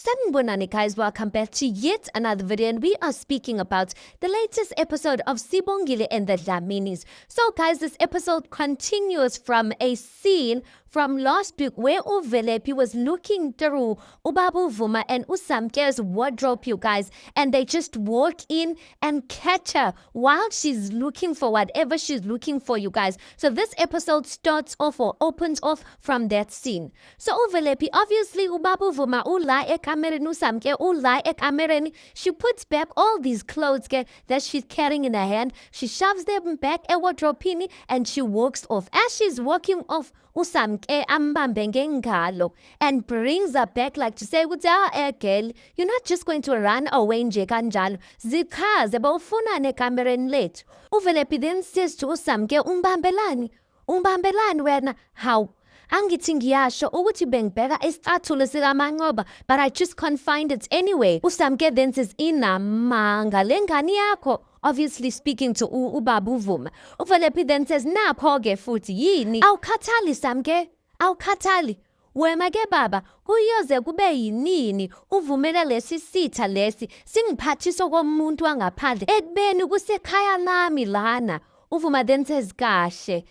Sanibonani guys, welcome back to yet another video, and we are speaking about the latest episode of Sibongile and the Dlaminis. So guys, this episode continues from a scene from last week where Uvelepi was looking through Ubaba Uvuma and Usamke's wardrobe, you guys, and they just walk in and catch her while she's looking for whatever she's looking for, you guys. So this episode starts off or opens off from that scene. So Uvelepi, obviously Ubaba Uvuma ula ekamereni Usamke ula ekamereni. She puts back all these clothes that she's carrying in her hand. She shoves them back at wardrobe and she walks off. As she's walking off, Usamke ambambe ngengalo and brings her back like to say, girl, you're not just going to run away nje kanjalo. Zikhaze bawufunane ekamereni lethu. Uvelepi then says to Usamke, umbambelani wena, how? Angithi ngiyasho ukuthi bengibheka isicathulo sikaManqoba, but I just can't find it anyway. Usamke then says, inamanga lengane yakho. Obviously speaking to Ubaba Uvuma. Uvelepi then says, napho-ke futhi yini? Awukhathali Samke, awukhathali. Wema-ke baba, kuyoze kube yinini uvumela lesi sitha lesi singiphathiswa komuntu wangaphandle ekubeni kusekhaya lami lana. Uvuma then says, kahle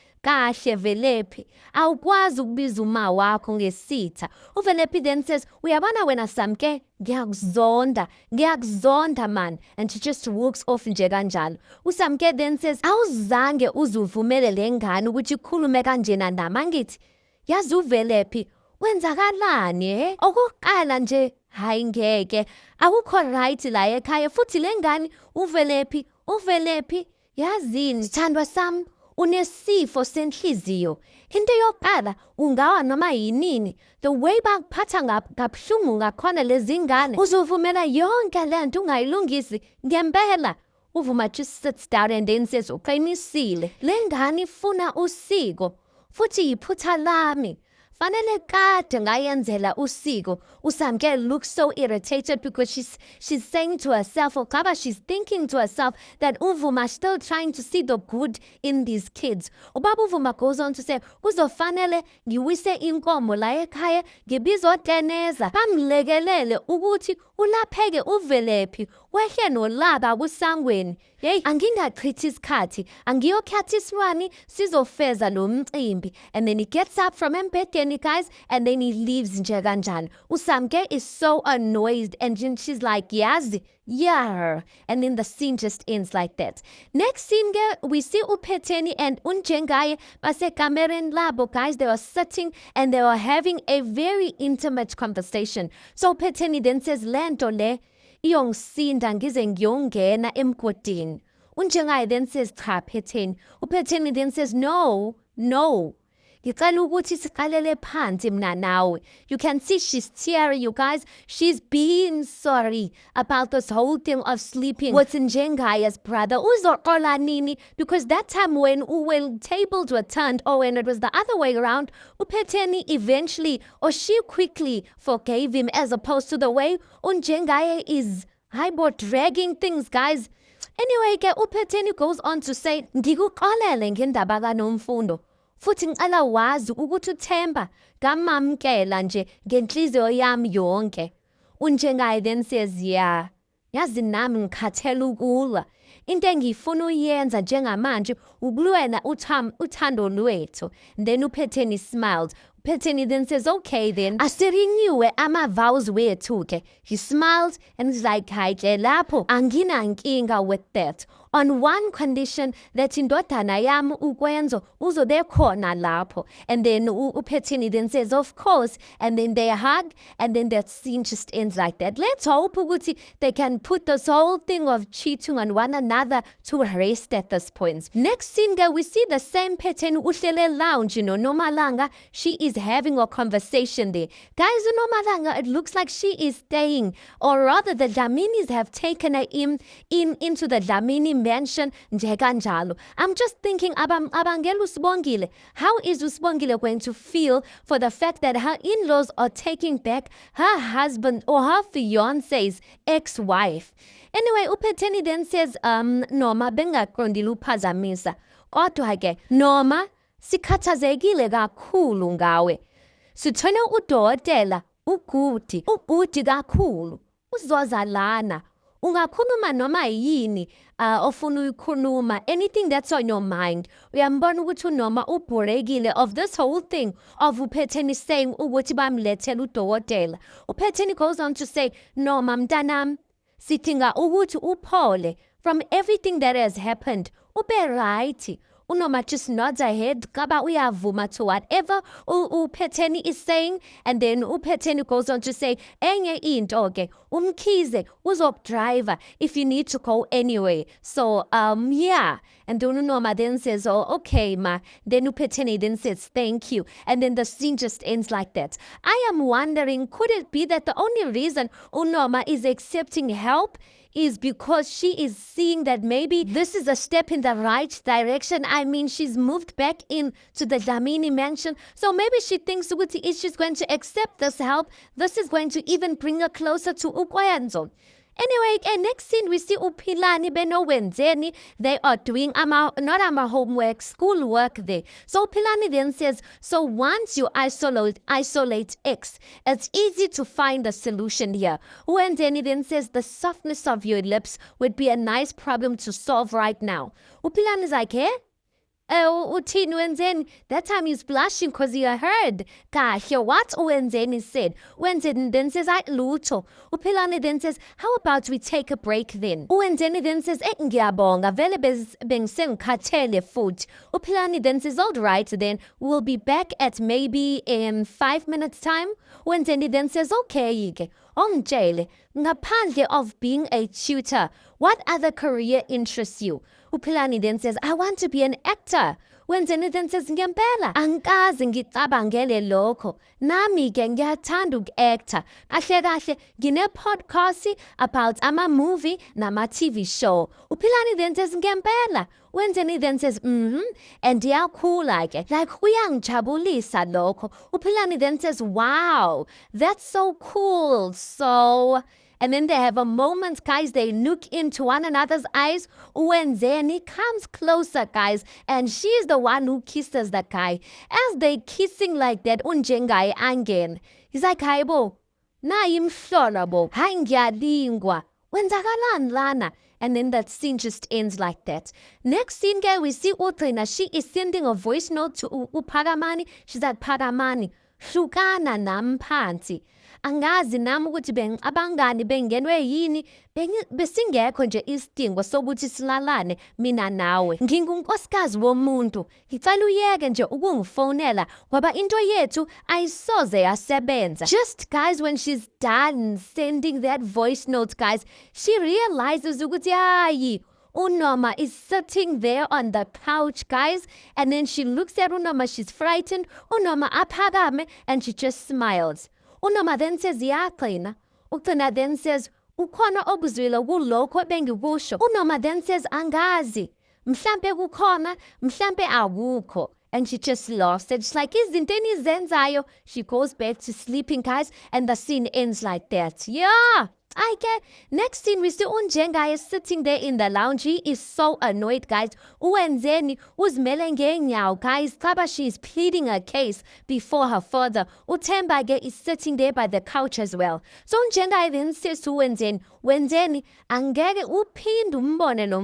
Velepi, awukwazi ukubiza uma wakho ngesitha. Uvelepi then says, uyabona wena Samke, ngiyakuzonda man. And she just walks off nje kanjalo. Usamke then says, awuzange uzuvumele lengane ukuthi ikhulume kanjena nami angithi. Yazi Uvelepi, wenzakalani okokuqala nje hayi ngeke. Akukho right la ekhaya futhi lengane Uvelepi, yazini sithandwa sami. Unesifo senhliziyo. Into yokuqala ungawa noma yinini. The way bakuphatha kabuhlungu ngakhona lezi ngane. Uzovumela yonke lento ungayilungisi ngempela. Uvuma just sits down and then says, uqinisile. Le ngane ifuna usiko. Futhi yiphutha lami. Fanele kade ngayenzela usiko. Usamke looks so irritated because she's saying to herself, or kaba she's thinking to herself that Uvuma is still trying to see the good in these kids. Ubaba Uvuma goes on to say, kuzofanele ngiwise inkomo la ekhaya ngibizoteneza bamlekelele ukuthi ulapheke Uvelepi wehle nolaba kusangweni. Hey, angingachithi isikhathi, angiyokhatha iswani sizofeza lo mcimbi. And then he gets up from embedeni, guys, and then he leaves nje kanjalo. Usamke is so annoyed and then she's like, yazi, yeah. And then the scene just ends like that. Next scene, we see uPhetheni and uNjengaye basekamereni labo, guys. They were sitting and they were having a very intimate conversation. So uPhetheni then says, lento le iyongisinda ngize ngiyongena emgodini. uNjengaye then says, cha Phetheni. uPhetheni then says, no. Ngicela ukuthi siqalele phansi mina nawe. You can see she's teary, you guys. She's being sorry about this whole thing of sleeping with Njengaye's brother. Uzoqola nini? Because that time when tables were turned, or when it was the other way around, uPhetheni eventually, or she quickly forgave him, as opposed to the way uNjengaye is dragging things, guys. Anyway, uPhetheni goes on to say, ngikuxolele ngendaba kaNomfundo. Futhi ngicela wazi ukuthi uThemba ngamamkela nje ngenhliziyo yami yonke. uNjengaye then says, yeah, yazi nami ngikhathela ukulwa. Into engifuna uyenza njengamanje ukulwela uthando lwethu. Then uPhetheni smiled. uPhetheni then says, okay then, asirinyiwe ama-vows wethu-ke. He smiled and he's like, hayi lapho anginankinga with that. On one condition, that indodana yami uKwenzo uzobe khona lapho. And then uPhetheni then says, of course. And then they hug, and then that scene just ends like that. Let's hope ukuthi they can put this whole thing of cheating on one another to rest at this point. Next scene, we see the same Phetheni uhlele lounge, Nomalanga. She is having a conversation there. Guys, Nomalanga, it looks like she is staying, or rather the Dlaminis have taken her into the Dlamini mansion nje kanjalo. I'm just thinking, abangela uSibongile, how is uSibongile going to feel for the fact that her in-laws are taking back her husband or her fiance's ex-wife? Anyway, uPhetheni then says, Noma bengaqondile uphazamisa. Kodwa-ke, Noma sikhathazekile kakhulu ngawe. Sithole udokotela ugudi, ubhudi kakhulu, uzoza lana. Ungakhuluma noma yini ofuna uyikhuluma, anything that's on your mind. Uyambona ukuthi unoma ubhorekile of this whole thing of uPhetheni saying ukuthi bamlethele udokotela. uPhetheni goes on to say, Noma mntanami, sidinga ukuthi uphole from everything that has happened. Ube right. Unoma just nods her head, kaba uyavuma to whatever uPhetheni is saying, and then uPhetheni goes on to say, enye into ke, umkhize uzokudriver if you need to go anyway. So yeah. And then Unoma then says, oh, okay, ma. Then uPhetheni then says, thank you. And then the scene just ends like that. I am wondering, could it be that the only reason Unoma is accepting help is because she is seeing that maybe this is a step in the right direction? I mean, she's moved back in to the Dlamini mansion. So maybe she thinks if she's going to accept this help, this is going to even bring her closer to uKwayanzo. Anyway, next scene we see uPhilani benoWenzeni. They are doing not homework, school work there. So uPhilani then says, so once you isolate X, it's easy to find a solution here. uWenzeni then says, the softness of your lips would be a nice problem to solve right now. uPhilani is like, eh? Uthini uWenzeni? That time he's blushing because he heard kahle what uWenzeni said. uWenzeni then says, I lutho. uPhilani then says, how about we take a break then? uWenzeni then says, ngiyabonga vele bengisengikhathele futhi. uPhilani then says, all right then, we'll be back at maybe in 5 minutes time. uWenzeni then says, okay ke. Ongitshele, ngaphandle of being a tutor, what other career interests you? uPhilani then says, I want to be an actor. uWenzeni then says, ngempela angikaze ngicabangele lokho. Nami ke ngiyathanda uku-actor. Kahle kahle ngine-podcast about ama-movie nama-TV show. uPhilani then says, ngempela. uWenzeni then says, and iyakhula ke, like kuyangijabulisa lokho. uPhilani then says, wow, that's so cool. So, and then they have a moment, guys. They look into one another's eyes. uWenzeni comes closer, guys, and she's the one who kisses the guy. As they kissing like that, unjengaye angene. He's like, hayibo, nayi imhlola bo, hayi ngiyalingwa. Wenzakalani lana? And then that scene just ends like that. Next scene, guys, we see uTrina. She is sending a voice note to uPhakamani. She's like, Phakamani, hlukana nami phansi. Angazi nami ukuthi abangani bengenwe yini, besingekho nje isidingo sokuthi silalane mina nawe. Ngingunkosikazi womuntu. Ngicela uyeke nje ukungifonela ngoba into yethu ayisoze yasebenza. Just guys, when she's done sending that voice note, guys, she realizes ukuthi hayi, Unoma is sitting there on the couch, guys, and then she looks at Unoma, she's frightened. Unoma aphakame and she just smiles. Unoma then says, yaqina. uTrina then says, ukhona okuzwile kulokho bengikusho. Unoma then says, angazi. Mhlampe kukhona, mhlampe awukho. And she just lost it. She's like, izinto enizenzayo. She goes back to sleeping, guys, and the scene ends like that. Yeah. I get. Next scene, we see Unjenga is sitting there in the lounge. He is so annoyed, guys. uWenzeni uzimele ngeenyawo, guys. Kaba she is pleading her case before her father. uThembage is sitting there by the couch as well. So Unjenga then says to uWenzeni, Wenzeni, angeke uphinde umbone lo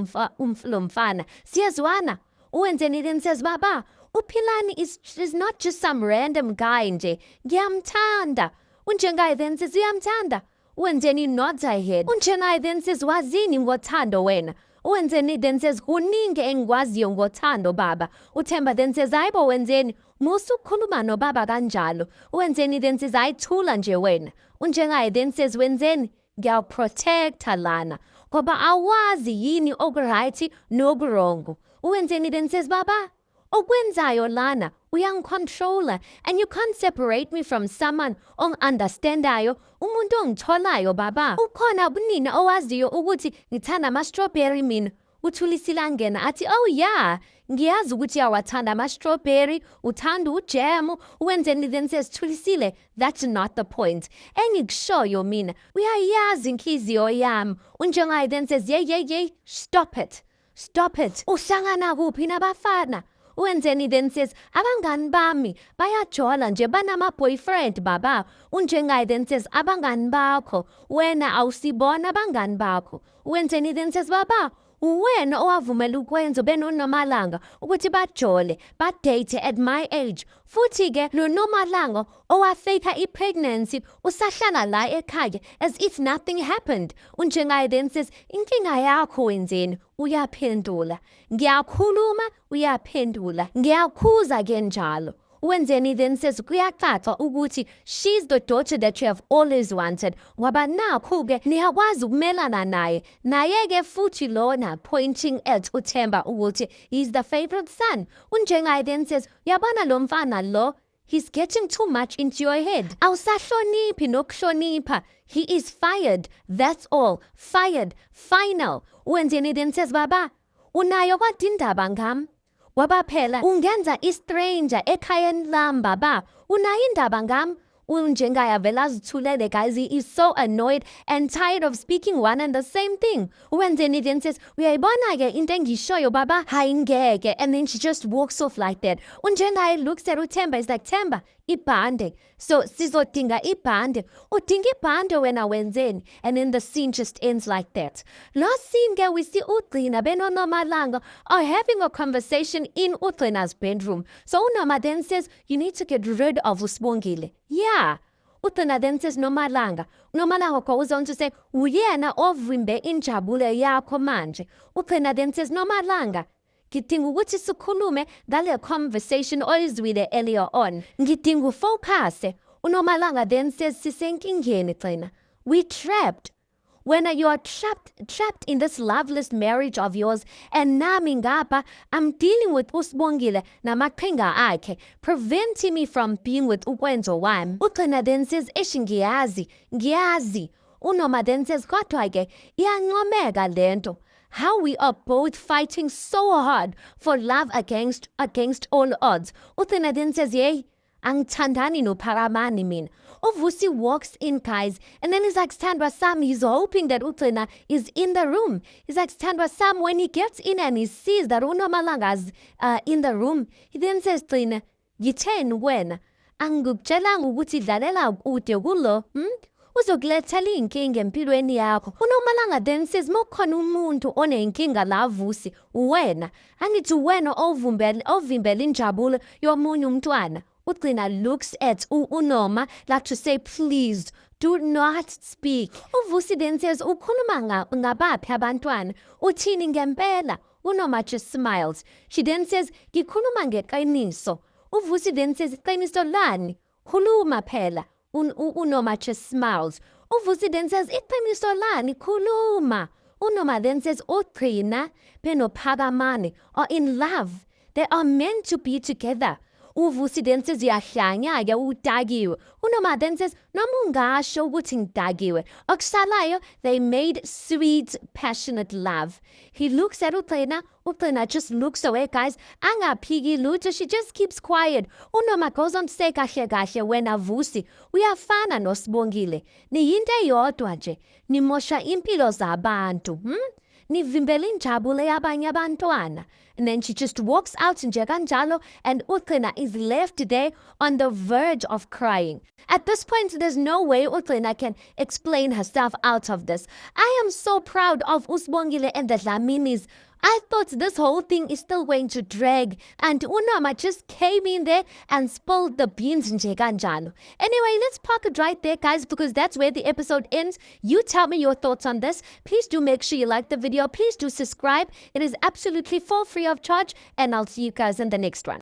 mfana. Siyazwana. uWenzeni then says, Baba, uPhilani is not just some random guy nje. Ngiyamthanda. Unjenga then says, uyamthanda. uWenzeni nods her head. Unjenga then says, wazini ngothando wena? uWenzeni then says, kuningi engikwaziyo ngothando baba. uThemba then says, hayibo Wenzeni, musu ukukhuluma nobaba kanjalo. uWenzeni then says, ayithula nje wena. Unjenga then says, Wenzeni, ngiyawuprotecta lana ngoba awazi yini okuright nokurongo. uWenzeni then says, baba, okwenzayo lana uyangicontrola, and you can't separate me from someone ongiunderstandayo, umuntu ongitholayo baba. Ukhona bunina owaziyo ukuthi ngithanda ama-strawberry mina. uThulisile angena athi, oh yeah, ngiyazi ukuthi uyawathanda ama-strawberry, uthanda ujemu. uWenzeni then says, Thulisile, that's not the point. Engikushoyo mina, uyayazi inhliziyo yami. Unjengaye then says, yey, stop it. Uhlangana kuphi nabafana? Wenzeni then says, abangani bami, bayajola nje banama-boyfriend baba. Unjengaye then says, abangani bakho, wena awusibona abangani bakho. Wenzeni then says, baba, wena owavumela ukwenza benoNomalanga ukuthi bajole badate at my age. Futhi ke lo Nomalanga owafaka i-pregnancy usahlala la ekhaya as if nothing happened. Unjengaye then says, inkinga yakho wenzeni? Uyaphendula. Ngiyakhuluma, uyaphendula. Ngiyakhuza ke njalo. Wenzeni then says, kuyacaca ukuthi she's the daughter that you have always wanted. Ngoba nakho-ke niyakwazi ukumelana naye. Naye-ke futhi lona pointing at uThemba ukuthi he's the favorite son. Unjengaye then says, uyabona lo mfana lo, he's getting too much into your head. Awusahloniphi nokuhlonipha. He is fired. That's all. Fired. Final. Wenzeni then says, baba, unayo kodwa indaba ngami? Waba phela ungenza i-stranger ekhayeni lami baba. Unayo indaba ngami? Unjengaye avela azithulele, guys. He is so annoyed and tired of speaking one and the same thing. Wenzeni then says, uyayibona-ke into engishoyo baba? Hayi ngeke. And then she just walks off like that. Unjengaye looks at uThemba, he's like, Themba, ibhande. So sizodinga ibhande. Udinga ibhande wena wenzeni. And then the scene just ends like that. Last scene ke we see uGcina benoNomalanga are having a conversation in uGcina's bedroom. So uNoma then says, you need to get rid of uSibongile. Yeah. uGcina then says, Nomalanga goes on to say, uyena ovimbe injabulo yakho manje. uGcina then says, Nomalanga, ngidinga ukuthi sikhulume ngale conversation oyizwile earlier on. Ngidinga ufocuse. uNomalanga then says, sisenkingeni Gcina. We trapped. When you are trapped in this loveless marriage of yours, and nami ngapha, I'm dealing with uSibongile namaqhinga akhe, preventing me from being with uKwenzo wami. uGcina then says, ngiyazi. uNoma then says, kodwa ke iyancomeka lento. How we are both fighting so hard for love against all odds. uGcina then says, yey, angithandani noPhakamani mina. Uvusi walks in, guys, and then he's like, Sithandwa Sami, he's hoping that uGcina is in the room. He's like, Sithandwa Sami, when he gets in and he sees that uNomalanga's in the room, he then says, Gcina, ngitheni wena? Angikutshelanga ukuthi dlalela kude kulo, uzokulethela inkinga empilweni yakho. uNomalanga then says, mokhona umuntu onenkinga la Vusi, wena. Angithi wena ovimbela injabulo yomunye umntwana. uGcina looks at uNoma like to say, please, do not speak. uVusi then says, ukhuluma ngabaphi abantwana? Uthini ngempela? uNoma just smiles. She then says, ngikhuluma ngeqiniso. uVusi then says, iqiniso lani? Khuluma phela. uNoma just smiles. uVusi then says, iqiniso lani? Khuluma. uNoma then says, uGcina benoPhakamani are in love. They are meant to be together. uVusi then says, uyahlanya-ke udakiwe. uNoma then says, noma ungasho ukuthi ngidakiwe. Okusalayo, they made sweet, passionate love. He looks at uGcina. uGcina just looks away, guys. Angaphiki lutho, she just keeps quiet. uNoma goes on to say, kahle wena Vusi, uyafana noSibongile. Niyinto eyodwa nje, nimosha impilo zabantu. Nivimbela injabulo yabanye abantwana. And then she just walks out nje kanjalo, and uGcina is left there on the verge of crying. At this point, there's no way uGcina can explain herself out of this. I am so proud of uSibongile and the Dlaminis. I thought this whole thing is still going to drag, and uNoma just came in there and spilled the beans nje kanjalo. Anyway, let's park it right there, guys, because that's where the episode ends. You tell me your thoughts on this. Please do make sure you like the video. Please do subscribe. It is absolutely for free of charge, and I'll see you guys in the next one.